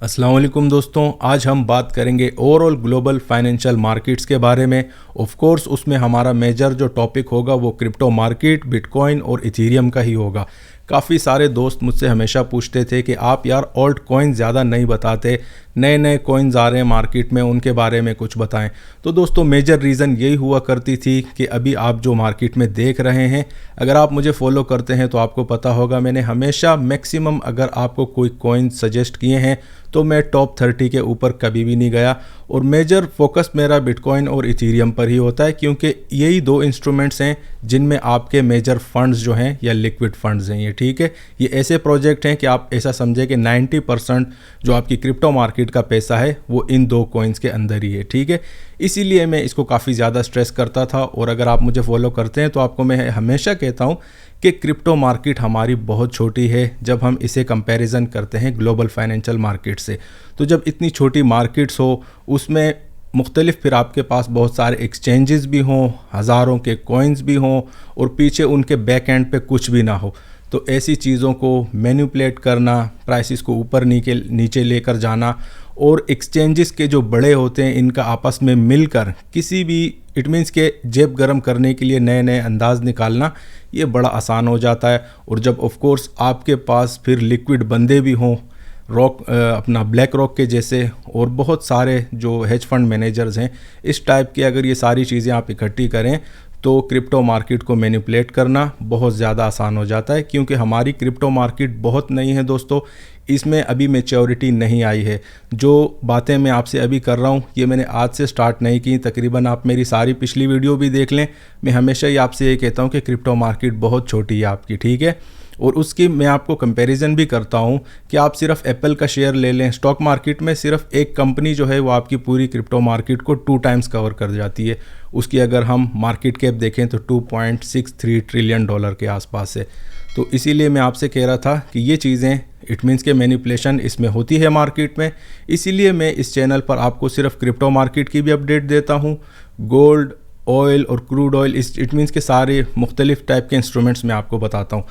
अस्सलाम वालेकुम दोस्तों, आज हम बात करेंगे ओवरऑल ग्लोबल फाइनेंशियल मार्केट्स के बारे में। ऑफ कोर्स उसमें हमारा मेजर जो टॉपिक होगा वो क्रिप्टो मार्केट, बिटकॉइन और इथेरियम का ही होगा। काफ़ी सारे दोस्त मुझसे हमेशा पूछते थे कि आप यार ऑल्ट कॉइन ज़्यादा नहीं बताते, नए नए कॉइन्स आ रहे हैं मार्केट में, उनके बारे में कुछ बताएं। तो दोस्तों मेजर रीज़न यही हुआ करती थी कि अभी आप जो मार्केट में देख रहे हैं, अगर आप मुझे फॉलो करते हैं तो आपको पता होगा मैंने हमेशा मैक्सिमम अगर आपको कोई कॉइन सजेस्ट किए हैं तो मैं टॉप 30 के ऊपर कभी भी नहीं गया। और मेजर फोकस मेरा बिटकॉइन और इथेरियम पर ही होता है, क्योंकि यही दो इंस्ट्रूमेंट्स हैं जिनमें आपके मेजर फंड्स जो हैं या लिक्विड फंड्स हैं। ये ठीक है, ये ऐसे प्रोजेक्ट हैं कि आप ऐसा समझे कि 90% जो आपकी क्रिप्टो मार्केट का पैसा है वो इन दो कॉइन्स के अंदर ही है। ठीक है, इसीलिए मैं इसको काफ़ी ज़्यादा स्ट्रेस करता था। और अगर आप मुझे फॉलो करते हैं तो आपको मैं हमेशा कहता हूँ कि क्रिप्टो मार्केट हमारी बहुत छोटी है जब हम इसे कंपैरिजन करते हैं ग्लोबल फाइनेंशियल मार्केट से। तो जब इतनी छोटी मार्केट्स हो, उसमें मुख्तलिफ फिर आपके पास बहुत सारे एक्सचेंजेस भी हों, हज़ारों के कॉइन्स भी हों और पीछे उनके बैक एंड पे कुछ भी ना हो, तो ऐसी चीज़ों को मैनिपुलेट करना, प्राइसेस को ऊपर नीचे लेकर जाना और एक्सचेंजेस के जो बड़े होते हैं इनका आपस में मिलकर किसी भी इट मीन्स के जेब गर्म करने के लिए नए नए अंदाज निकालना, ये बड़ा आसान हो जाता है। और जब ऑफ कोर्स आपके पास फिर लिक्विड बंदे भी हों, अपना ब्लैक रॉक के जैसे और बहुत सारे जो हेज फंड मैनेजर्स हैं, इस टाइप की अगर ये सारी चीज़ें आप इकट्ठी करें तो क्रिप्टो मार्केट को मैनिपुलेट करना बहुत ज़्यादा आसान हो जाता है। क्योंकि हमारी क्रिप्टो मार्केट बहुत नई है दोस्तों, इसमें अभी मैच्योरिटी नहीं आई है। जो बातें मैं आपसे अभी कर रहा हूँ ये मैंने आज से स्टार्ट नहीं की, तकरीबन आप मेरी सारी पिछली वीडियो भी देख लें। मैं हमेशा ही आपसे ये कहता हूँ कि क्रिप्टो मार्केट बहुत छोटी है आपकी, ठीक है। और उसकी मैं आपको कंपैरिजन भी करता हूँ कि आप सिर्फ एप्पल का शेयर ले लें, स्टॉक मार्केट में सिर्फ एक कंपनी जो है वो आपकी पूरी क्रिप्टो मार्केट को 2 टाइम्स कवर कर जाती है। उसकी अगर हम मार्केट कैप देखें तो $2.63 ट्रिलियन के आसपास है। तो इसीलिए मैं आपसे कह रहा था कि ये चीज़ें इट मीन्स के मैनिपुलेशन इसमें होती है मार्केट में। इसीलिए मैं इस चैनल पर आपको सिर्फ क्रिप्टो मार्केट की भी अपडेट देता हूँ, गोल्ड, ऑयल और क्रूड ऑयल, इट मीन्स के सारे मुख्तलिफ टाइप के इंस्ट्रूमेंट्स मैं आपको बताता हूँ।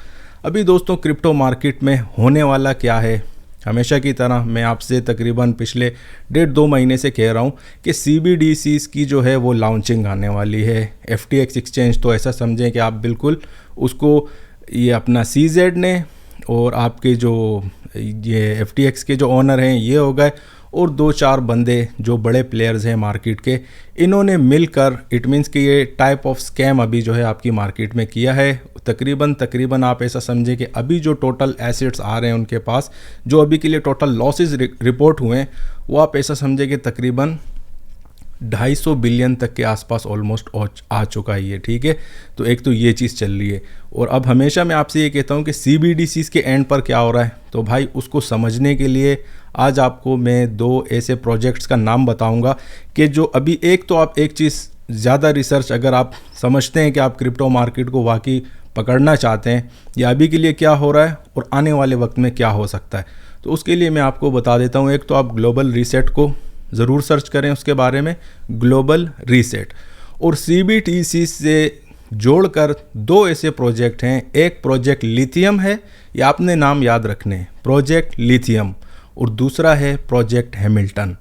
अभी दोस्तों क्रिप्टो मार्केट में होने वाला क्या है, हमेशा की तरह मैं आपसे तकरीबन पिछले 1.5-2 महीने से कह रहा हूँ कि CBDCs की जो है वो लॉन्चिंग आने वाली है। FTX एक्सचेंज तो ऐसा समझें कि आप बिल्कुल उसको ये अपना CZ ने और आपके जो ये FTX के जो ओनर हैं ये हो गए और 2-4 बंदे जो बड़े प्लेयर्स हैं मार्केट के, इन्होंने मिलकर इट मीन्स कि ये टाइप ऑफ स्कैम अभी जो है आपकी मार्केट में किया है। तकरीबन आप ऐसा समझें कि अभी जो टोटल एसेट्स आ रहे हैं उनके पास, जो अभी के लिए टोटल लॉसेस रिपोर्ट हुए हैं, वो आप ऐसा समझें कि तकरीबन 250 बिलियन तक के आसपास ऑलमोस्ट आ चुका है ये, ठीक है। तो एक तो ये चीज़ चल रही है। और अब हमेशा मैं आपसे ये कहता हूँ कि CBDCs के एंड पर क्या हो रहा है, तो भाई उसको समझने के लिए आज आपको मैं 2 ऐसे प्रोजेक्ट्स का नाम बताऊंगा कि जो अभी एक तो आप एक चीज़ ज़्यादा रिसर्च अगर आप समझते हैं कि आप क्रिप्टो मार्केट को वाकई पकड़ना चाहते हैं या अभी के लिए क्या हो रहा है और आने वाले वक्त में क्या हो सकता है, तो उसके लिए मैं आपको बता देता हूँ। एक तो आप ग्लोबल रीसेट को ज़रूर सर्च करें, उसके बारे में ग्लोबल रीसेट, और CBDC से जोड़कर 2 ऐसे प्रोजेक्ट हैं। एक प्रोजेक्ट लिथियम है, ये आपने नाम याद रखने हैं, प्रोजेक्ट लिथियम, और दूसरा है प्रोजेक्ट हैमिल्टन।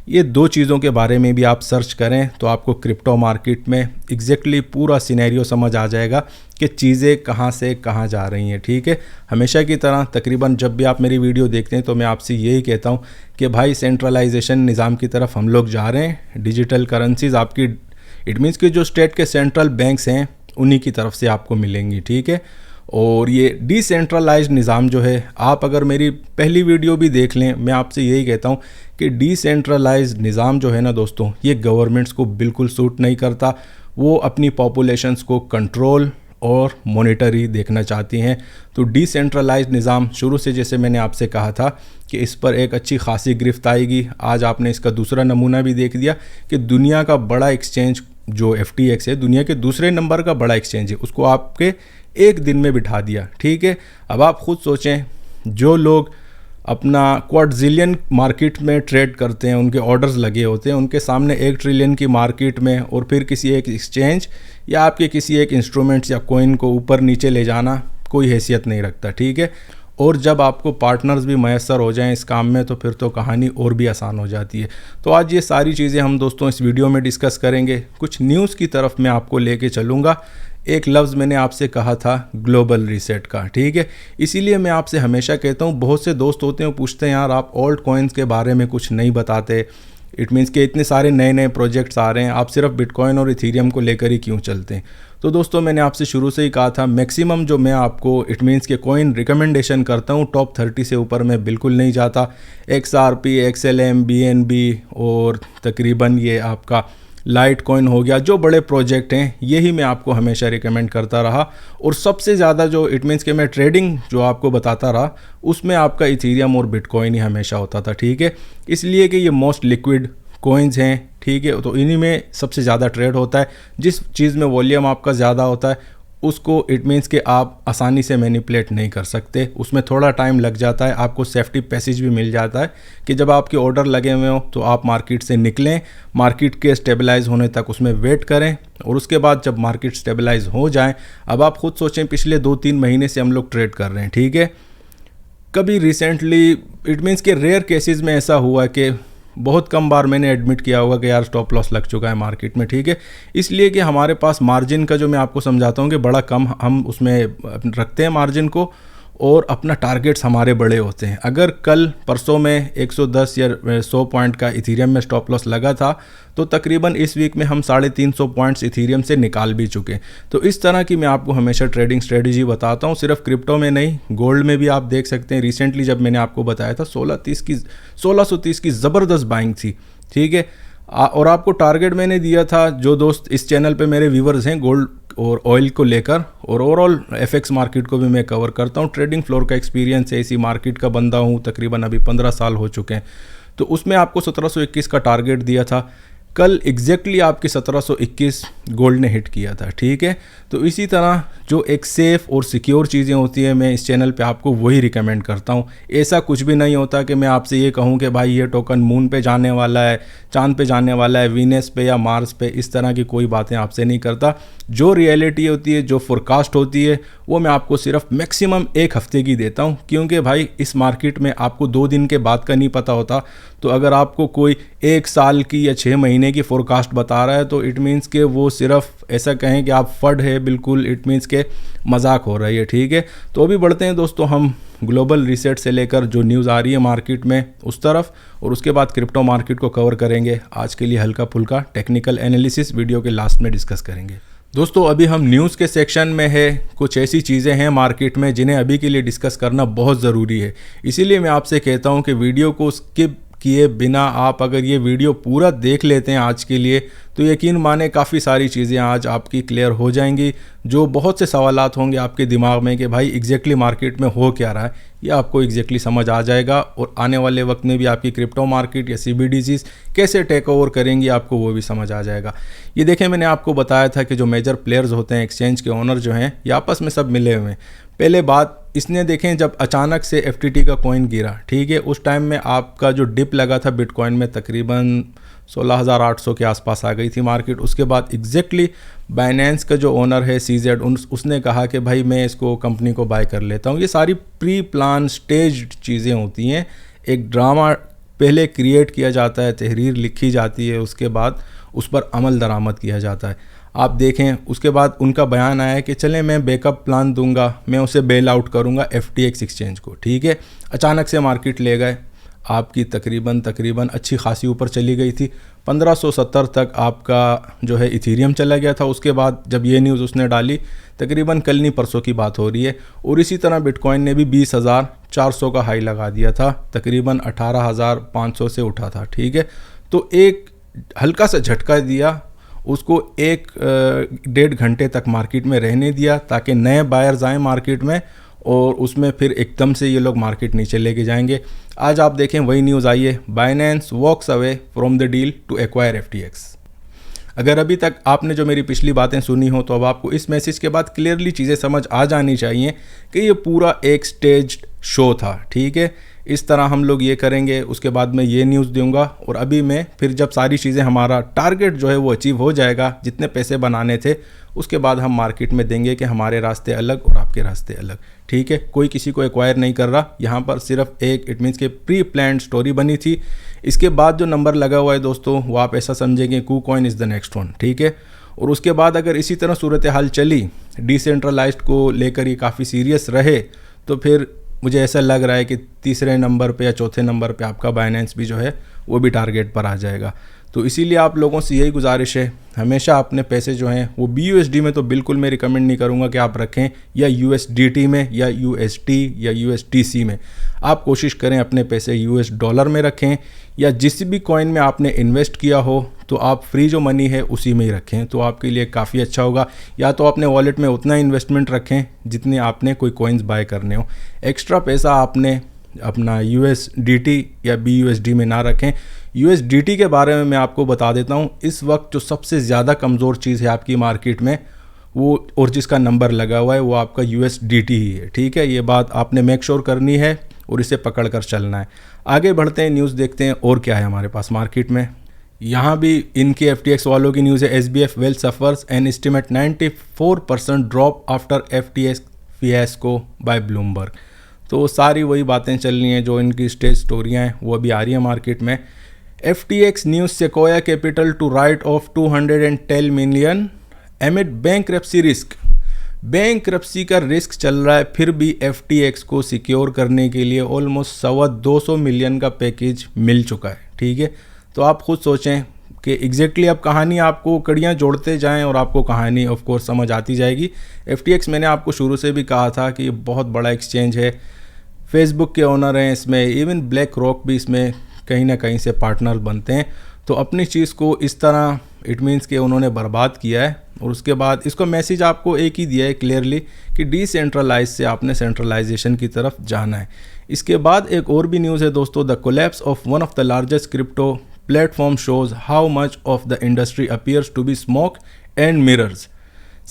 ये 2 चीज़ों के बारे में भी आप सर्च करें तो आपको क्रिप्टो मार्केट में एग्जैक्टली पूरा सिनेरियो समझ आ जाएगा कि चीज़ें कहाँ से कहाँ जा रही हैं, ठीक है। हमेशा की तरह तकरीबन जब भी आप मेरी वीडियो देखते हैं तो मैं आपसे यही कहता हूँ कि भाई सेंट्रलाइजेशन निज़ाम की तरफ हम लोग जा रहे हैं। डिजिटल करेंसीज आपकी इट मीन्स कि जो स्टेट के सेंट्रल बैंक्स हैं उन्हीं की तरफ से आपको मिलेंगी, ठीक है। और ये डिसेंट्रलाइज्ड निज़ाम जो है, आप अगर मेरी पहली वीडियो भी देख लें, मैं आपसे यही कहता हूँ कि डिसेंट्रलाइज्ड निज़ाम जो है ना दोस्तों, ये गवर्नमेंट्स को बिल्कुल सूट नहीं करता। वो अपनी पॉपुलेशंस को कंट्रोल और मॉनिटरी देखना चाहती हैं। तो डिसेंट्रलाइज्ड निज़ाम शुरू से, जैसे मैंने आपसे कहा था कि इस पर एक अच्छी खासी गिरफ्त आएगी। आज आपने इसका दूसरा नमूना भी देख दिया कि दुनिया का बड़ा एक्सचेंज जो FTX है, दुनिया के दूसरे नंबर का बड़ा एक्सचेंज है, उसको आपके एक दिन में बिठा दिया, ठीक है। अब आप खुद सोचें, जो लोग अपना क्वाड्रिलियन मार्केट में ट्रेड करते हैं, उनके ऑर्डर्स लगे होते हैं, उनके सामने 1 ट्रिलियन की मार्केट में और फिर किसी एक एक्सचेंज या आपके किसी एक इंस्ट्रूमेंट्स या कॉइन को ऊपर नीचे ले जाना कोई हैसियत नहीं रखता, ठीक है। और जब आपको पार्टनर्स भी मैसर हो जाएं इस काम में तो फिर तो कहानी और भी आसान हो जाती है। तो आज ये सारी चीज़ें हम दोस्तों इस वीडियो में डिस्कस करेंगे। कुछ न्यूज़ की तरफ मैं आपको लेके चलूँगा। एक लफ्ज़ मैंने आपसे कहा था ग्लोबल रीसेट का, ठीक है। इसीलिए मैं आपसे हमेशा कहता हूँ, बहुत से दोस्त होते हैं पूछते हैं यार आप ऑल्ट कॉइन्स के बारे में कुछ नहीं बताते, इट मीन्स कि इतने सारे नए नए प्रोजेक्ट्स आ रहे हैं, आप सिर्फ बिटकॉइन और इथीरियम को लेकर ही क्यों चलते हैं। तो दोस्तों मैंने आपसे शुरू से ही कहा था मैक्सिमम जो मैं आपको इट मीन्स के कॉइन रिकमेंडेशन करता हूँ टॉप 30 से ऊपर मैं बिल्कुल नहीं जाता। XRP, XLM, BNB और तकरीबन ये आपका लाइट कॉइन हो गया, जो बड़े प्रोजेक्ट हैं यही मैं आपको हमेशा रिकमेंड करता रहा। और सबसे ज़्यादा जो इट मीन्स कि मैं ट्रेडिंग जो आपको बताता रहा उसमें आपका इथीरियम और बिटकॉइन ही हमेशा होता था, ठीक है। इसलिए कि ये मोस्ट लिक्विड कॉइन्स हैं, ठीक है, तो इन्हीं में सबसे ज़्यादा ट्रेड होता है। जिस चीज़ में वॉल्यूम आपका ज़्यादा होता है उसको इट मीन्स कि आप आसानी से मैनिपुलेट नहीं कर सकते, उसमें थोड़ा टाइम लग जाता है। आपको सेफ्टी पैसेज भी मिल जाता है कि जब आपके ऑर्डर लगे हुए हो तो आप मार्केट से निकलें, मार्केट के स्टेबलाइज होने तक उसमें वेट करें और उसके बाद जब मार्केट स्टेबलाइज हो जाए, अब आप खुद सोचें पिछले 2-3 महीने से हम लोग ट्रेड कर रहे हैं, ठीक है। कभी रिसेंटली इट मीन्स कि रेयर केसेस में ऐसा हुआ कि बहुत कम बार मैंने एडमिट किया होगा कि यार स्टॉप लॉस लग चुका है मार्केट में, ठीक है। इसलिए कि हमारे पास मार्जिन का जो मैं आपको समझाता हूँ कि बड़ा कम हम उसमें रखते हैं मार्जिन को और अपना टारगेट्स हमारे बड़े होते हैं। अगर कल परसों में 110 या 100 पॉइंट का इथीरियम में स्टॉप लॉस लगा था तो तकरीबन इस वीक में हम 350 पॉइंट्स इथीरियम से निकाल भी चुके। तो इस तरह की मैं आपको हमेशा ट्रेडिंग स्ट्रेटजी बताता हूँ, सिर्फ क्रिप्टो में नहीं, गोल्ड में भी आप देख सकते हैं। रिसेंटली जब मैंने आपको बताया था 1630 की ज़बरदस्त बाइंग थी, ठीक है। और आपको टारगेट मैंने दिया था, जो दोस्त इस चैनल पे मेरे व्यूवर्स हैं गोल्ड और ऑयल को लेकर, और ओवरऑल FX मार्केट को भी मैं कवर करता हूँ। ट्रेडिंग फ्लोर का एक्सपीरियंस है, इसी मार्केट का बंदा हूँ, तकरीबन अभी 15 साल हो चुके हैं। तो उसमें आपको 1721 का टारगेट दिया था। कल एग्जैक्टली आपके 1721 गोल्ड ने हिट किया था, ठीक है। तो इसी तरह जो एक सेफ़ और सिक्योर चीज़ें होती हैं मैं इस चैनल पे आपको वही रिकमेंड करता हूँ। ऐसा कुछ भी नहीं होता कि मैं आपसे ये कहूँ कि भाई ये टोकन मून पे जाने वाला है, चांद पे जाने वाला है, वीनस पे या मार्स पे, इस तरह की कोई बातें आपसे नहीं करता। जो रियलिटी होती है, जो फोरकास्ट होती है, वो मैं आपको सिर्फ मैक्सिमम 1 हफ्ते की देता हूँ, क्योंकि भाई इस मार्केट में आपको 2 दिन के बाद का नहीं पता होता। तो अगर आपको कोई 1 साल की या 6 महीने की फोरकास्ट बता रहा है तो इट मीन्स कि वो सिर्फ ऐसा कहें कि आप फड है, बिल्कुल इट मीन्स के मजाक हो रही है, ठीक है। तो अभी बढ़ते हैं दोस्तों हम ग्लोबल रीसेट से लेकर जो न्यूज़ आ रही है मार्केट में उस तरफ, और उसके बाद क्रिप्टो मार्केट को कवर करेंगे। आज के लिए हल्का फुल्का टेक्निकल एनालिसिस वीडियो के लास्ट में डिस्कस करेंगे। दोस्तों अभी हम न्यूज़ के सेक्शन में है। कुछ ऐसी चीज़ें हैं मार्केट में जिन्हें अभी के लिए डिस्कस करना बहुत ज़रूरी है, इसीलिए मैं आपसे कहता हूं कि वीडियो को स्किप किए बिना आप अगर ये वीडियो पूरा देख लेते हैं आज के लिए तो यकीन माने काफ़ी सारी चीज़ें आज आपकी क्लियर हो जाएंगी। जो बहुत से सवालात होंगे आपके दिमाग में कि भाई एग्जैक्टली मार्केट में हो क्या रहा है, ये आपको एग्जैक्टली समझ आ जाएगा। और आने वाले वक्त में भी आपकी क्रिप्टो मार्केट या CBDCs कैसे टेक ओवर करेंगी आपको वो भी समझ आ जाएगा। ये देखें, मैंने आपको बताया था कि जो मेजर प्लेयर्स होते हैं, एक्सचेंज के ओनर जो हैं, ये आपस में सब मिले हुए हैं। पहले बात इसने देखें, जब अचानक से FTT का कॉइन गिरा, ठीक है, उस टाइम में आपका जो डिप लगा था बिटकॉइन में तकरीबन 16,800 के आसपास आ गई थी मार्केट। उसके बाद एग्जैक्टली बाइनेंस का जो ओनर है CZ, उसने कहा कि भाई मैं इसको कंपनी को बाय कर लेता हूँ। ये सारी प्री प्लान स्टेज्ड चीज़ें होती हैं। एक ड्रामा पहले क्रिएट किया जाता है, तहरीर लिखी जाती है, उसके बाद उस पर अमल दरामद किया जाता है। आप देखें उसके बाद उनका बयान आया कि चलें मैं बैकअप प्लान दूंगा, मैं उसे बेल आउट करूंगा FTX एक्सचेंज को, ठीक है। अचानक से मार्केट ले गए, आपकी तकरीबन अच्छी खासी ऊपर चली गई थी। 1570 तक आपका जो है इथीरियम चला गया था। उसके बाद जब ये न्यूज़ उसने डाली, तकरीबन कल नहीं परसों की बात हो रही है, और इसी तरह बिटकॉइन ने भी 20,400 का हाई लगा दिया था, तकरीबन 18,500 से उठा था, ठीक है। तो एक हल्का सा झटका दिया, उसको 1-1.5 घंटे तक मार्केट में रहने दिया ताकि नए बायर्स आएँ मार्केट में, और उसमें फिर एकदम से ये लोग मार्केट नीचे लेके जाएंगे। आज आप देखें वही न्यूज़ आई है, Binance walks away from the deal to acquire FTX। अगर अभी तक आपने जो मेरी पिछली बातें सुनी हो तो अब आपको इस मैसेज के बाद क्लियरली चीज़ें समझ आ जानी चाहिए कि ये पूरा एक स्टेज्ड शो था, ठीक है। इस तरह हम लोग ये करेंगे, उसके बाद मैं ये न्यूज़ दूंगा और अभी मैं फिर जब सारी चीज़ें हमारा टारगेट जो है वो अचीव हो जाएगा, जितने पैसे बनाने थे, उसके बाद हम मार्केट में देंगे कि हमारे रास्ते अलग और आपके रास्ते अलग, ठीक है। कोई किसी को एक्वायर नहीं कर रहा, यहाँ पर सिर्फ एक इट मीन्स के प्री प्लान्ड स्टोरी बनी थी। इसके बाद जो नंबर लगा हुआ है दोस्तों, वो आप ऐसा समझेंगे KuCoin is the next one, ठीक है। और उसके बाद अगर इसी तरह सूरत हाल चली, डिसेंट्रलाइज्ड को लेकर ये काफ़ी सीरियस रहे, तो फिर मुझे ऐसा लग रहा है कि तीसरे नंबर पे या चौथे नंबर पे आपका बाइनेंस भी जो है वो भी टारगेट पर आ जाएगा। तो इसीलिए आप लोगों से यही गुजारिश है, हमेशा अपने पैसे जो हैं वो BUSD में तो बिल्कुल मैं रिकमेंड नहीं करूँगा कि आप रखें, या USDT में या UST या USDC में। आप कोशिश करें अपने पैसे US डॉलर में रखें, या जिस भी कॉइन में आपने इन्वेस्ट किया हो तो आप फ्री जो मनी है उसी में ही रखें, तो आपके लिए काफ़ी अच्छा होगा। या तो अपने वॉलेट में उतना इन्वेस्टमेंट रखें जितने आपने कोई कॉइन्स बाय करने हो, एक्स्ट्रा पैसा आपने अपना USDT या BUSD में ना रखें। USDT के बारे में मैं आपको बता देता हूँ, इस वक्त जो सबसे ज़्यादा कमज़ोर चीज़ है आपकी मार्केट में वो, और जिसका नंबर लगा हुआ है वो आपका USDT ही है, ठीक है। ये बात आपने मेक श्योर करनी है और इसे पकड़ कर चलना है। आगे बढ़ते हैं, न्यूज़ देखते हैं और क्या है हमारे पास मार्केट में। यहाँ भी इनके FTX वालों की न्यूज़ है, SBF wealth suffers an estimated 94% drop after FTX fiasco by Bloomberg. तो सारी वही बातें चल रही हैं जो इनकी स्टेज स्टोरियाँ हैं वो अभी आ रही हैं मार्केट में। FTX news Sequoia capital to write off 210 million amid bankruptcy risk. Bankruptcy का रिस्क चल रहा है, फिर भी FTX को सिक्योर करने के लिए ऑलमोस्ट 225 मिलियन का पैकेज मिल चुका है, ठीक है। तो आप खुद सोचें कि एग्जैक्टली अब कहानी, आपको कड़ियाँ जोड़ते जाएं और आपको कहानी ऑफ कोर्स समझ आती जाएगी। FTX मैंने आपको शुरू से भी कहा था कि ये बहुत बड़ा एक्सचेंज है, फेसबुक के ओनर हैं इसमें, इवन ब्लैक रॉक भी इसमें कहीं ना कहीं से पार्टनर बनते हैं। तो अपनी चीज़ को इस तरह इट मीन्स कि उन्होंने बर्बाद किया है, और उसके बाद इसको मैसेज आपको एक ही दिया है क्लियरली कि डिसेंट्रलाइज से आपने सेंट्रलाइजेशन की तरफ जाना है। इसके बाद एक और भी न्यूज़ है दोस्तों, the collapse of one of the largest crypto platform shows how much of the industry appears to be smoke and mirrors.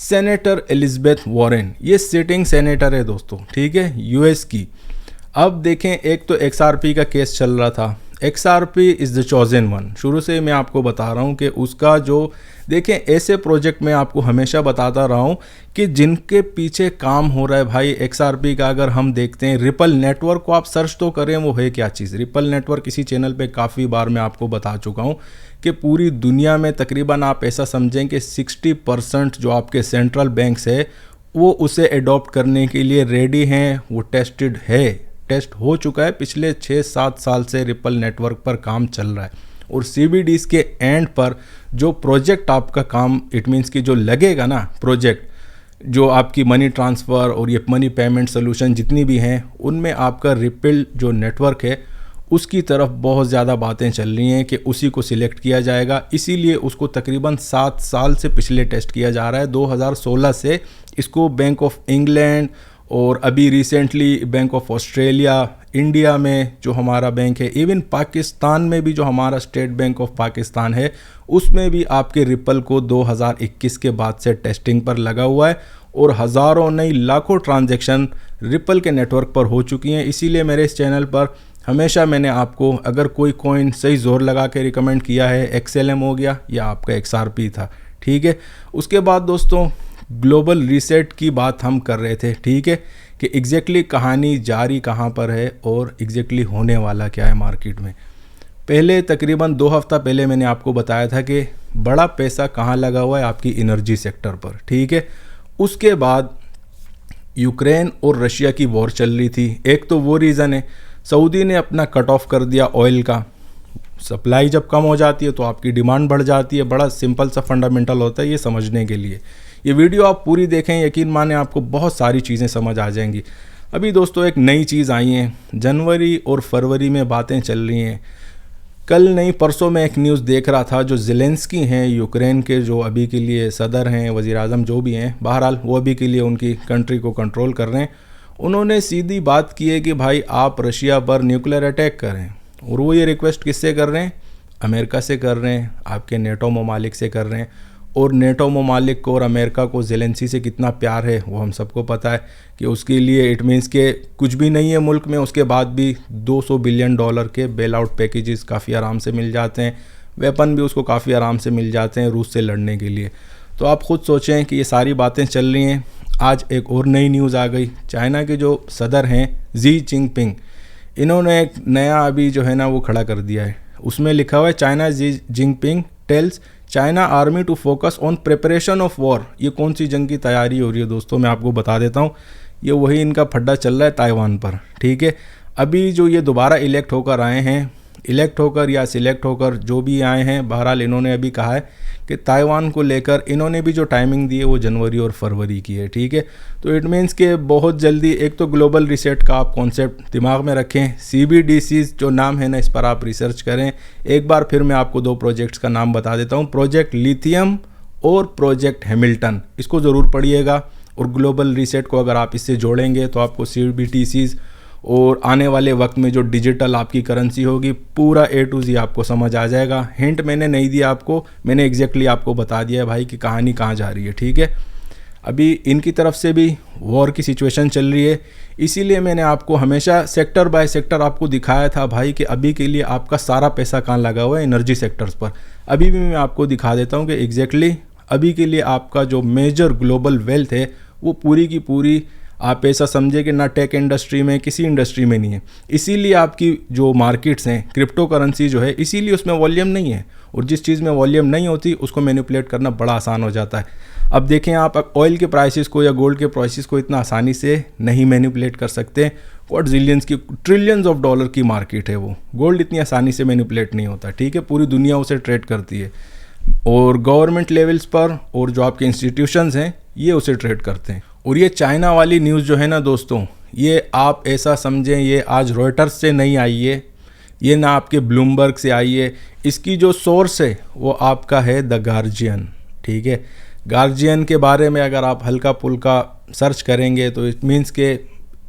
Senator Elizabeth Warren, ये सिटिंग सेनेटर है दोस्तों, ठीक है, US की। अब देखें, एक तो XRP का केस चल रहा था, XRP is the chosen one. शुरू से मैं आपको बता रहा हूँ कि उसका जो, देखें ऐसे प्रोजेक्ट मैं आपको हमेशा बताता रहा हूँ कि जिनके पीछे काम हो रहा है भाई। XRP का अगर हम देखते हैं, रिपल नेटवर्क को आप सर्च तो करें, वो है क्या चीज़। रिपल नेटवर्क इसी चैनल पे काफ़ी बार मैं आपको बता चुका हूँ कि पूरी दुनिया में तकरीबन आप ऐसा समझें कि 60% जो आपके सेंट्रल बैंक्स है वो उसे एडॉप्ट करने के लिए रेडी हैं, वो टेस्टेड है, टेस्ट हो चुका है। पिछले 6-7 साल से रिपल नेटवर्क पर काम चल रहा है, और CBDs के एंड पर जो प्रोजेक्ट आपका काम इट मीन्स कि जो लगेगा ना प्रोजेक्ट, जो आपकी मनी ट्रांसफ़र और ये मनी पेमेंट सोल्यूशन जितनी भी हैं, उनमें आपका रिपल जो नेटवर्क है उसकी तरफ बहुत ज़्यादा बातें चल रही हैं कि उसी को सिलेक्ट किया जाएगा। इसीलिए उसको तकरीबन 7 साल से पिछले टेस्ट किया जा रहा है। 2016 से इसको बैंक ऑफ इंग्लैंड और अभी recently bank of Australia, India में जो हमारा बैंक है, इवन पाकिस्तान में भी जो हमारा स्टेट बैंक ऑफ पाकिस्तान है, उसमें भी आपके रिपल को 2021 के बाद से टेस्टिंग पर लगा हुआ है, और हज़ारों नहीं लाखों ट्रांजैक्शन रिपल के नेटवर्क पर हो चुकी हैं। इसीलिए मेरे इस चैनल पर हमेशा मैंने आपको अगर कोई कॉइन सही ज़ोर लगा के रिकमेंड किया है, XLM हो गया या आपका XRP था, ठीक है। उसके बाद दोस्तों ग्लोबल रीसेट की बात हम कर रहे थे, ठीक है, कि एग्जैक्टली कहानी जारी कहाँ पर है और एग्जैक्टली होने वाला क्या है मार्केट में। पहले तकरीबन 2 हफ्ता पहले मैंने आपको बताया था कि बड़ा पैसा कहाँ लगा हुआ है, आपकी एनर्जी सेक्टर पर, ठीक है। उसके बाद यूक्रेन और रशिया की वॉर चल रही थी। एक तो वो रीज़न है, सऊदी ने अपना कट ऑफ कर दिया ऑयल का। सप्लाई जब कम हो जाती है तो आपकी डिमांड बढ़ जाती है। बड़ा सिंपल सा फंडामेंटल होता है ये समझने के लिए। ये वीडियो आप पूरी देखें, यकीन माने आपको बहुत सारी चीज़ें समझ आ जाएंगी। अभी दोस्तों एक नई चीज़ आई है, जनवरी और फरवरी में बातें चल रही हैं। कल नहीं परसों में एक न्यूज़ देख रहा था, जो ज़ेलेंस्की हैं यूक्रेन के, जो अभी के लिए सदर हैं, वज़ीर आज़म जो भी हैं, बहरहाल वो अभी के लिए उनकी कंट्री को कंट्रोल कर रहे हैं। उन्होंने सीधी बात की है कि भाई आप रशिया पर न्यूक्लियर अटैक करें, और वो ये रिक्वेस्ट किससे कर रहे हैं, अमेरिका से कर रहे हैं, आपके नेटो ममालिक से कर रहे हैं। और नेटो ममालिक को और अमेरिका को ज़ेलेंस्की से कितना प्यार है वो हम सबको पता है कि उसके लिए इट मीन्स के कुछ भी नहीं है मुल्क में, उसके बाद भी $200 बिलियन के बेल आउट पैकेजेस काफ़ी आराम से मिल जाते हैं, वेपन भी उसको काफ़ी आराम से मिल जाते हैं रूस से लड़ने के लिए। तो आप खुद सोचें कि ये सारी बातें चल रही हैं। आज एक और नई न्यूज़ आ गई, चाइना के जो सदर हैं जी जिनपिंग, इन्होंने एक नया अभी जो है ना वो खड़ा कर दिया है। उसमें लिखा हुआ है China Xi Jinping tells China army to focus on preparation of war. ये कौन सी जंग की तैयारी हो रही है दोस्तों, मैं आपको बता देता हूँ। ये वही इनका फड्डा चल रहा है ताइवान पर, ठीक है। अभी जो ये दोबारा इलेक्ट होकर आए हैं, इलेक्ट होकर या सिलेक्ट होकर जो भी आए हैं, बहरहाल इन्होंने अभी कहा है कि ताइवान को लेकर इन्होंने भी जो टाइमिंग दी है वो जनवरी और फरवरी की है, ठीक है। तो इट मीन्स के बहुत जल्दी एक तो ग्लोबल रीसेट का आप कॉन्सेप्ट दिमाग में रखें, CBDC जो नाम है ना इस पर आप रिसर्च करें। एक बार फिर मैं आपको 2 प्रोजेक्ट्स का नाम बता देता हूँ, प्रोजेक्ट लिथियम और प्रोजेक्ट हैमिल्टन, इसको ज़रूर पढ़िएगा। और ग्लोबल रीसेट को अगर आप इससे जोड़ेंगे तो आपको CBDCs और आने वाले वक्त में जो डिजिटल आपकी करेंसी होगी पूरा A to Z आपको समझ आ जाएगा। हिंट मैंने नहीं दिया आपको, मैंने एग्जैक्टली आपको बता दिया है भाई कि कहानी कहाँ जा रही है, ठीक है। अभी इनकी तरफ से भी वॉर की सिचुएशन चल रही है, इसीलिए मैंने आपको हमेशा सेक्टर बाय सेक्टर आपको दिखाया था भाई कि अभी के लिए आपका सारा पैसा कहाँ लगा हुआ है, एनर्जी सेक्टर्स पर। अभी भी मैं आपको दिखा देता हूँ कि एग्जैक्टली अभी के लिए आपका जो मेजर ग्लोबल वेल्थ है वो पूरी की पूरी आप ऐसा समझे कि ना टेक इंडस्ट्री में किसी इंडस्ट्री में नहीं है। इसीलिए आपकी जो मार्केट्स हैं क्रिप्टो करेंसी जो है, इसीलिए उसमें वॉल्यूम नहीं है, और जिस चीज़ में वॉल्यूम नहीं होती उसको मैनिपुलेट करना बड़ा आसान हो जाता है। अब देखें आप ऑयल के प्राइसेस को या गोल्ड के प्राइसेस को इतना आसानी से नहीं मैनिपुलेट कर सकते। क्वाड्रिलियंस की ट्रिलियंस ऑफ डॉलर की मार्केट है वो, गोल्ड इतनी आसानी से मैनिपुलेट नहीं होता, ठीक है। पूरी दुनिया उसे ट्रेड करती है, और गवर्नमेंट लेवल्स पर और जो आपके इंस्टीट्यूशंस हैं ये उसे ट्रेड करते हैं। और ये चाइना वाली न्यूज़ जो है ना दोस्तों, ये आप ऐसा समझें ये आज रॉयटर्स से नहीं आई है, ये ना आपके ब्लूमबर्ग से आई है, इसकी जो सोर्स है वो आपका है द गार्जियन, ठीक है। गार्जियन के बारे में अगर आप हल्का फुल्का सर्च करेंगे तो इट मीन्स के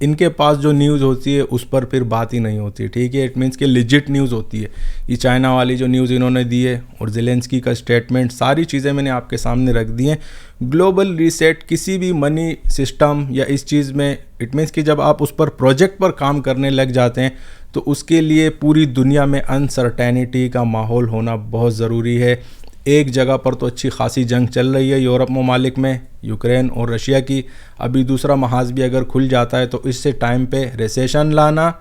इनके पास जो न्यूज़ होती है उस पर फिर बात ही नहीं होती, ठीक है। इट मीन्स के लिजिट न्यूज़ होती है। ये चाइना वाली जो न्यूज़ इन्होंने दी है और ज़ेलेंस्की का स्टेटमेंट, सारी चीज़ें मैंने आपके सामने रख दी हैं। ग्लोबल रीसेट किसी भी मनी सिस्टम या इस चीज़ में इट मीन्स कि जब आप उस पर प्रोजेक्ट पर काम करने लग जाते हैं तो उसके लिए पूरी दुनिया में अनसर्टेनिटी का माहौल होना बहुत ज़रूरी है। एक जगह पर तो अच्छी खासी जंग चल रही है यूरोप ममालिक में, यूक्रेन और रशिया की। अभी दूसरा महाज भी अगर खुल जाता है तो इससे टाइम पे रिसेशन लाना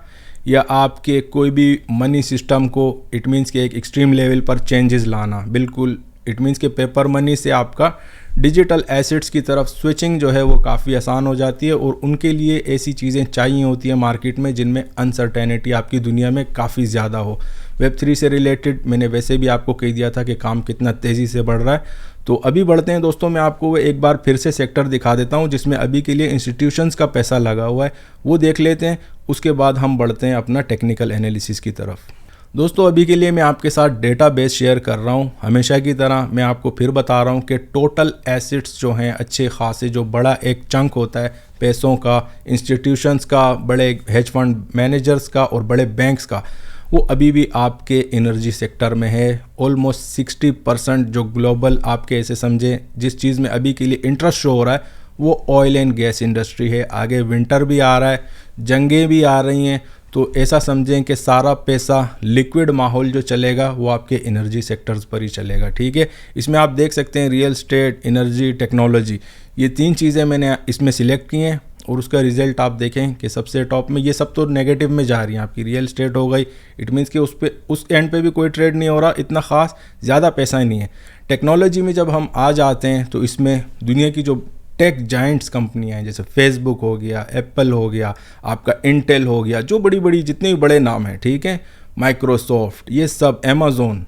या आपके कोई भी मनी सिस्टम को इट मीन्स के एक एक्सट्रीम लेवल पर चेंजेस लाना, बिल्कुल इट मीन्स के पेपर मनी से आपका डिजिटल एसेट्स की तरफ स्विचिंग जो है वो काफ़ी आसान हो जाती है। और उनके लिए ऐसी चीज़ें चाहिए होती है मार्केट में जिनमें अनसर्टेनिटी आपकी दुनिया में काफ़ी ज़्यादा हो। Web3 से रिलेटेड मैंने वैसे भी आपको कह दिया था कि काम कितना तेज़ी से बढ़ रहा है। तो अभी बढ़ते हैं दोस्तों, मैं आपको वो एक बार फिर से सेक्टर दिखा देता हूँ जिसमें अभी के लिए इंस्टीट्यूशंस का पैसा लगा हुआ है, वो देख लेते हैं। उसके बाद हम बढ़ते हैं अपना टेक्निकल एनालिसिस की तरफ। दोस्तों अभी के लिए मैं आपके साथ डेटाबेस शेयर कर रहा हूं। हमेशा की तरह मैं आपको फिर बता रहा हूं कि टोटल एसेट्स जो हैं अच्छे खासे, जो बड़ा एक चंक होता है पैसों का, इंस्टीट्यूशंस का, बड़े हेज फंड मैनेजर्स का और बड़े बैंक्स का, वो अभी भी आपके एनर्जी सेक्टर में है। ऑलमोस्ट 60% जो ग्लोबल आपके ऐसे समझें जिस चीज़ में अभी के लिए इंटरेस्ट शो हो रहा है वो ऑयल एंड गैस इंडस्ट्री है। आगे विंटर भी आ रहा है, जंगें भी आ रही हैं, तो ऐसा समझें कि सारा पैसा लिक्विड माहौल जो चलेगा वो आपके एनर्जी सेक्टर्स पर ही चलेगा, ठीक है। इसमें आप देख सकते हैं रियल स्टेट, एनर्जी, टेक्नोलॉजी, ये 3 चीज़ें मैंने इसमें सिलेक्ट की हैं। और उसका रिजल्ट आप देखें कि सबसे टॉप में ये सब तो नेगेटिव में जा रही हैं। आपकी रियल स्टेट हो गई, इट मीन्स कि उस एंड पे भी कोई ट्रेड नहीं हो रहा, इतना ख़ास ज़्यादा पैसा ही नहीं है। टेक्नोलॉजी में जब हम आ जाते हैं तो इसमें दुनिया की जो टेक जाइंट्स कंपनियां हैं जैसे फेसबुक हो गया, एप्पल हो गया, आपका इंटेल हो गया, जो बड़ी बड़ी जितने भी बड़े नाम हैं, ठीक है, माइक्रोसॉफ्ट, ये सब, अमेज़ोन,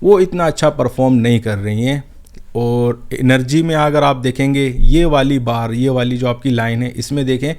वो इतना अच्छा परफॉर्म नहीं कर रही हैं। और एनर्जी में अगर आप देखेंगे ये वाली बार, ये वाली जो आपकी लाइन है, इसमें देखें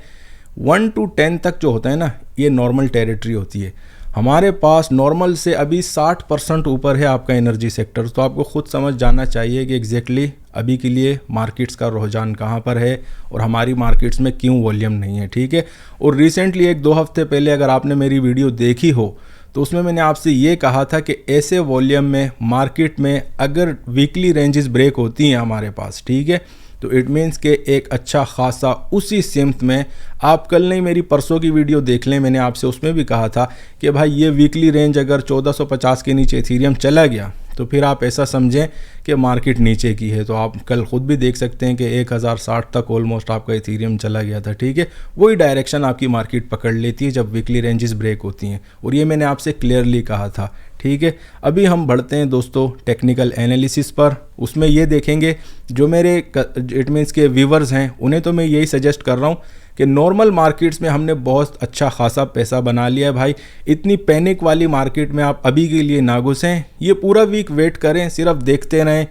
1 to 10 तक जो होता है ना, ये नॉर्मल टेरिटरी होती है। हमारे पास नॉर्मल से अभी 60% ऊपर है आपका एनर्जी सेक्टर। तो आपको खुद समझ जाना चाहिए कि एग्जैक्टली अभी के लिए मार्केट्स का रुझान कहाँ पर है और हमारी मार्केट्स में क्यों वॉल्यूम नहीं है, ठीक है। और रिसेंटली 1-2 हफ्ते पहले अगर आपने मेरी वीडियो देखी हो तो उसमें मैंने आपसे ये कहा था कि ऐसे वॉल्यूम में मार्केट में अगर वीकली रेंजेस ब्रेक होती हैं हमारे पास, ठीक है, तो इट मीन्स के एक अच्छा खासा उसी सिमत में, आप कल नहीं मेरी परसों की वीडियो देख लें, मैंने आपसे उसमें भी कहा था कि भाई ये वीकली रेंज अगर 1450 के नीचे इथीरियम चला गया तो फिर आप ऐसा समझें कि मार्केट नीचे की है। तो आप कल ख़ुद भी देख सकते हैं कि 1060 तक ऑलमोस्ट आपका इथीरियम चला गया था, ठीक है। वही डायरेक्शन आपकी मार्केट पकड़ लेती है जब वीकली रेंजेस ब्रेक होती हैं, और ये मैंने आपसे क्लियरली कहा था, ठीक है। अभी हम बढ़ते हैं दोस्तों टेक्निकल एनालिसिस पर। उसमें ये देखेंगे जो मेरे इट मीन्स के व्यूवर्स हैं उन्हें तो मैं यही सजेस्ट कर रहा हूँ कि नॉर्मल मार्केट्स में हमने बहुत अच्छा खासा पैसा बना लिया है भाई, इतनी पैनिक वाली मार्केट में आप अभी के लिए ना घुसें, ये पूरा वीक वेट करें, सिर्फ देखते रहें,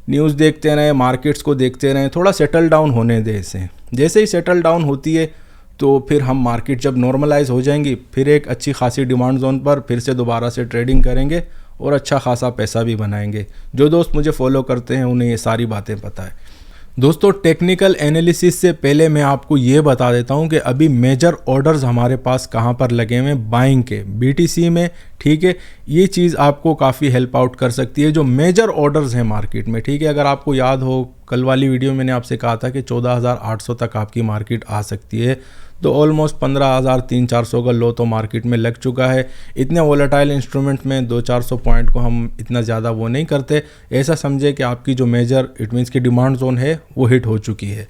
न्यूज़ देखते रहें, मार्केट्स को देखते रहें, थोड़ा सेटल डाउन होने दें इसे। जैसे ही सेटल डाउन होती है तो फिर हम मार्केट जब नॉर्मलाइज हो जाएंगी फिर एक अच्छी खासी डिमांड जोन पर फिर से दोबारा से ट्रेडिंग करेंगे और अच्छा खासा पैसा भी बनाएंगे। जो दोस्त मुझे फॉलो करते हैं उन्हें ये सारी बातें पता है। दोस्तों टेक्निकल एनालिसिस से पहले मैं आपको ये बता देता हूँ कि अभी मेजर ऑर्डर्स हमारे पास कहाँ पर लगे हुए हैं, बाइंग के BTC में, ठीक है। ये चीज़ आपको काफ़ी हेल्प आउट कर सकती है, जो मेजर ऑर्डर्स हैं मार्केट में, ठीक है। अगर आपको याद हो कल वाली वीडियो में मैंने आपसे कहा था कि 14,800 तक आपकी मार्केट आ सकती है, तो ऑलमोस्ट 15,300-400 का लो तो मार्केट में लग चुका है। इतने वोलेटाइल इंस्ट्रूमेंट में 200-400 पॉइंट को हम इतना ज़्यादा वो नहीं करते। ऐसा समझे कि आपकी जो मेजर इट मीन्स की डिमांड जोन है वो हिट हो चुकी है।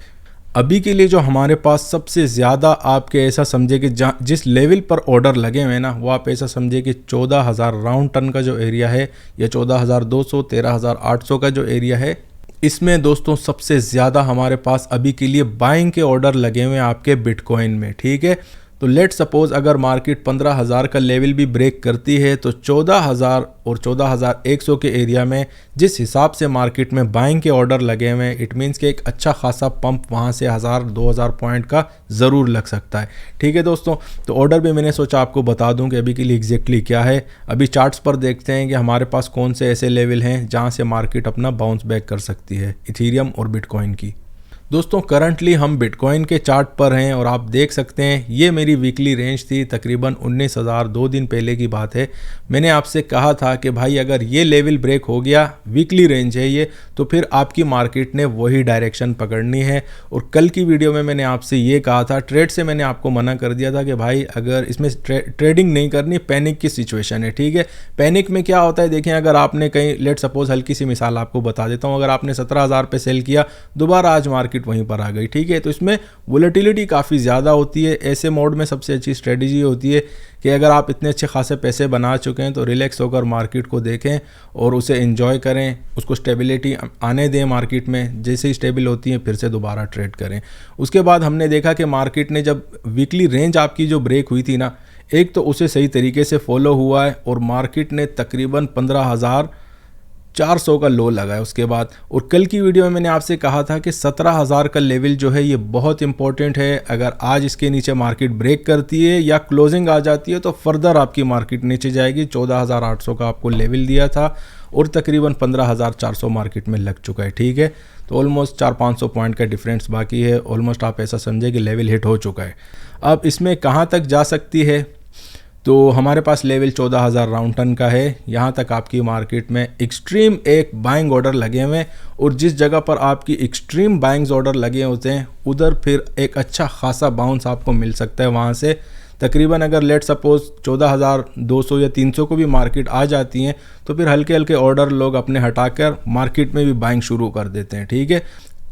अभी के लिए जो हमारे पास सबसे ज़्यादा आपके ऐसा समझे कि जिस लेवल पर ऑर्डर लगे हुए हैं ना, वो आप ऐसा समझे कि 14,000 राउंड टन का जो एरिया है या 14,200 13,800 का जो एरिया है, इसमें दोस्तों सबसे ज़्यादा हमारे पास अभी के लिए बाइंग के ऑर्डर लगे हुए हैं आपके बिटकॉइन में, ठीक है। तो लेट सपोज अगर मार्केट 15,000 का लेवल भी ब्रेक करती है तो 14,000 और 14,100 के एरिया में जिस हिसाब से मार्केट में बाइंग के ऑर्डर लगे हुए हैं, इट मीन्स कि एक अच्छा खासा पंप वहाँ से 1,000-2,000 पॉइंट का ज़रूर लग सकता है, ठीक है दोस्तों। तो ऑर्डर भी मैंने सोचा आपको बता दूं कि अभी के लिए एग्जैक्टली क्या है। अभी चार्ट्स पर देखते हैं कि हमारे पास कौन से ऐसे लेवल हैं जहाँ से मार्केट अपना बाउंस बैक कर सकती है इथीरियम और बिटकॉइन की। दोस्तों करंटली हम बिटकॉइन के चार्ट पर हैं और आप देख सकते हैं ये मेरी वीकली रेंज थी, तकरीबन 19,000 2 दिन पहले की बात है। मैंने आपसे कहा था कि भाई अगर ये लेवल ब्रेक हो गया, वीकली रेंज है ये, तो फिर आपकी मार्केट ने वही डायरेक्शन पकड़नी है। और कल की वीडियो में मैंने आपसे ये कहा था, ट्रेड से मैंने आपको मना कर दिया था कि भाई अगर इसमें ट्रेडिंग नहीं करनी, पैनिक की सिचुएशन है, ठीक है। पैनिक में क्या होता है देखें, अगर आपने कहीं लेट सपोज हल्की सी मिसाल आपको बता देता हूँ, अगर आपने 17,000 पे सेल किया, दोबारा आज मार्केट वहीं पर आ गई, ठीक है, तो इसमें वोलेटिलिटी काफ़ी ज़्यादा होती है। ऐसे मोड में सबसे अच्छी स्ट्रेटजी होती है कि अगर आप इतने अच्छे खासे पैसे बना चुके हैं तो रिलैक्स होकर मार्केट को देखें और उसे एंजॉय करें, उसको स्टेबिलिटी आने दें मार्केट में। जैसे ही स्टेबल होती है फिर से दोबारा ट्रेड करें। उसके बाद हमने देखा कि मार्केट ने जब वीकली रेंज आपकी जो ब्रेक हुई थी ना, एक तो उसे सही तरीके से फॉलो हुआ है और मार्केट ने तकरीबन 15,400 का लो लगा है उसके बाद। और कल की वीडियो में मैंने आपसे कहा था कि 17,000 का लेवल जो है ये बहुत इंपॉर्टेंट है। अगर आज इसके नीचे मार्केट ब्रेक करती है या क्लोजिंग आ जाती है तो फर्दर आपकी मार्केट नीचे जाएगी। 14,800 का आपको लेवल दिया था और तकरीबन 15,400 मार्केट में लग चुका है, ठीक है। तो ऑलमोस्ट 400-500 पॉइंट का डिफरेंस बाकी है। ऑलमोस्ट आप ऐसा समझे कि लेवल हिट हो चुका है। अब इसमें कहाँ तक जा सकती है, तो हमारे पास लेवल 14,000 राउंड टन का है। यहाँ तक आपकी मार्केट में एक्सट्रीम एक बाइंग ऑर्डर लगे हुए हैं और जिस जगह पर आपकी एक्सट्रीम बाइंग्स ऑर्डर लगे होते हैं उधर फिर एक अच्छा खासा बाउंस आपको मिल सकता है वहाँ से। तकरीबन अगर लेट सपोज 14,200 या 300 को भी मार्केट आ जाती हैं तो फिर हल्के हल्के ऑर्डर लोग अपने हटाकर मार्केट में भी बाइंग शुरू कर देते हैं, ठीक है।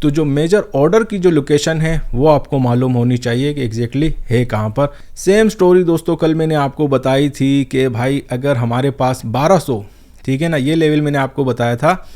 तो जो मेजर ऑर्डर की जो लोकेशन है वो आपको मालूम होनी चाहिए कि एग्जैक्टली है कहाँ पर। सेम स्टोरी दोस्तों कल मैंने आपको बताई थी कि भाई अगर हमारे पास 1200, ठीक है ना, ये लेवल मैंने आपको बताया था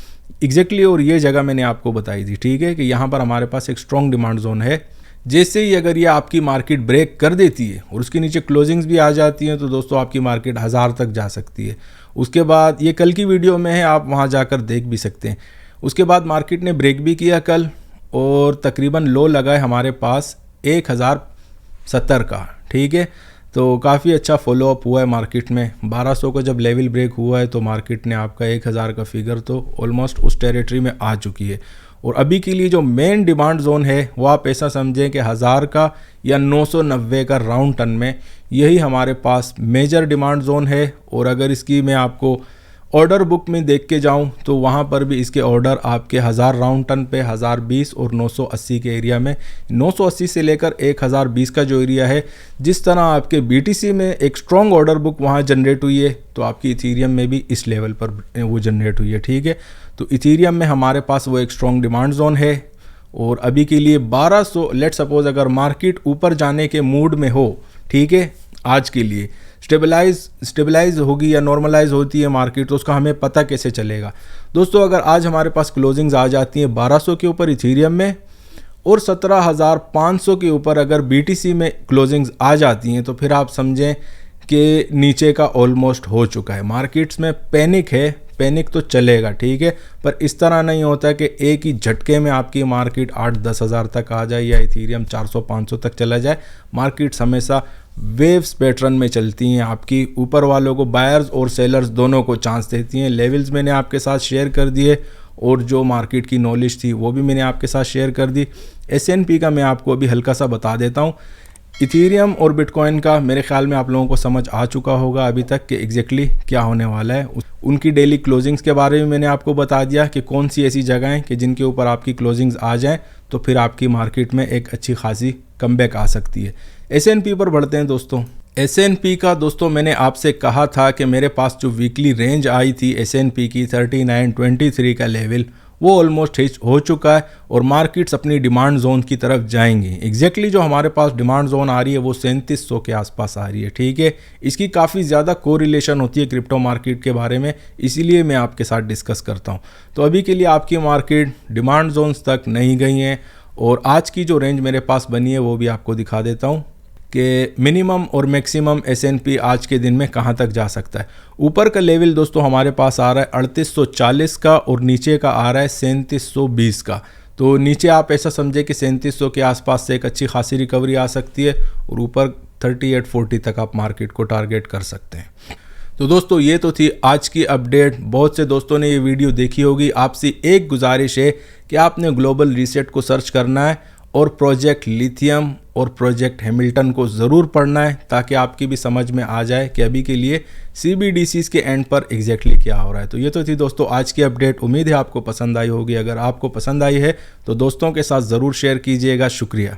एग्जैक्टली और ये जगह मैंने आपको बताई थी, ठीक है, कि यहाँ पर हमारे पास एक स्ट्रॉन्ग डिमांड जोन है। जैसे ही अगर ये आपकी मार्केट ब्रेक कर देती है और उसके नीचे क्लोजिंग्स भी आ जाती हैं तो दोस्तों आपकी मार्केट 1000 तक जा सकती है। उसके बाद ये कल की वीडियो में है, आप वहाँ जाकर देख भी सकते हैं। उसके बाद मार्केट ने ब्रेक भी किया कल और तकरीबन लो लगा है हमारे पास 1070 का, ठीक है। तो काफ़ी अच्छा फॉलोअप हुआ है मार्केट में। 1200 का जब लेवल ब्रेक हुआ है तो मार्केट ने आपका 1000 का फिगर तो ऑलमोस्ट उस टेरिटरी में आ चुकी है। और अभी के लिए जो मेन डिमांड जोन है वो आप ऐसा समझें कि 1000 का या 990 का राउंड टन में, यही हमारे पास मेजर डिमांड जोन है। और अगर इसकी मैं आपको ऑर्डर बुक में देख के जाऊं तो वहां पर भी इसके ऑर्डर आपके 1000 राउंड टन पे 1020 और 980 के एरिया में, 980 से लेकर 1020 का जो एरिया है, जिस तरह आपके BTC में एक स्ट्रॉन्ग ऑर्डर बुक वहां जनरेट हुई है तो आपकी इथीरियम में भी इस लेवल पर वो जनरेट हुई है। ठीक है, तो इथीरियम में हमारे पास वो एक स्ट्रॉन्ग डिमांड जोन है। और अभी के लिए 1200, लेट सपोज अगर मार्केट ऊपर जाने के मूड में हो, ठीक है, आज के लिए स्टेबलाइज होगी या नॉर्मलाइज होती है मार्केट, तो उसका हमें पता कैसे चलेगा दोस्तों। अगर आज हमारे पास क्लोजिंग्स आ जाती हैं 1200 के ऊपर इथीरियम में और 17,500 के ऊपर अगर BTC में क्लोजिंग्स आ जाती हैं, तो फिर आप समझें कि नीचे का ऑलमोस्ट हो चुका है। मार्केट्स में पैनिक है, पैनिक तो चलेगा, ठीक है, पर इस तरह नहीं होता कि एक ही झटके में आपकी मार्केट 8-10 हज़ार तक आ जाए या इथीरियम 400-500 तक चला जाए। मार्केट्स हमेशा वेव्स पैटर्न में चलती हैं, आपकी ऊपर वालों को, बायर्स और सेलर्स दोनों को चांस देती हैं। लेवल्स मैंने आपके साथ शेयर कर दिए और जो मार्केट की नॉलेज थी वो भी मैंने आपके साथ शेयर कर दी। S&P का मैं आपको अभी हल्का सा बता देता हूँ। इथीरियम और बिटकॉइन का मेरे ख्याल में आप लोगों को समझ आ चुका होगा अभी तक कि एग्जैक्टली क्या होने वाला है। उनकी डेली क्लोजिंग्स के बारे में मैंने आपको बता दिया कि कौन सी ऐसी जगह हैं कि जिनके ऊपर आपकी क्लोजिंग्स आ जाएं तो फिर आपकी मार्केट में एक अच्छी खासी कमबैक आ सकती है। S&P पर बढ़ते हैं दोस्तों। S&P का दोस्तों मैंने आपसे कहा था कि मेरे पास जो वीकली रेंज आई थी S&P की 3923 का लेवल, वो ऑलमोस्ट हो चुका है और मार्केट्स अपनी डिमांड जोन की तरफ जाएंगी। एग्जैक्टली जो हमारे पास डिमांड जोन आ रही है वो 3700 के आसपास आ रही है। ठीक है, इसकी काफ़ी ज़्यादा कोरिलेशन होती है क्रिप्टो मार्केट के बारे में, इसीलिए मैं आपके साथ डिस्कस करता हूँ। तो अभी के लिए आपकी मार्केट डिमांड जोन्स तक नहीं गई हैं और आज की जो रेंज मेरे पास बनी है वो भी आपको दिखा देता हूँ कि मिनिमम और मैक्सिमम S&P आज के दिन में कहाँ तक जा सकता है। ऊपर का लेवल दोस्तों हमारे पास आ रहा है 3840 का और नीचे का आ रहा है 3720 का। तो नीचे आप ऐसा समझे कि 3700 के आसपास से एक अच्छी खासी रिकवरी आ सकती है और ऊपर 3840 तक आप मार्केट को टारगेट कर सकते हैं। तो दोस्तों ये तो थी आज की अपडेट। बहुत से दोस्तों ने ये वीडियो देखी होगी। आपसे एक गुजारिश है कि आपने ग्लोबल रीसेट को सर्च करना है और प्रोजेक्ट लिथियम और प्रोजेक्ट हैमिल्टन को ज़रूर पढ़ना है ताकि आपकी भी समझ में आ जाए कि अभी के लिए CBDCs के एंड पर एग्जैक्टली क्या हो रहा है। तो ये तो थी दोस्तों आज की अपडेट। उम्मीद है आपको पसंद आई होगी। अगर आपको पसंद आई है तो दोस्तों के साथ ज़रूर शेयर कीजिएगा। शुक्रिया।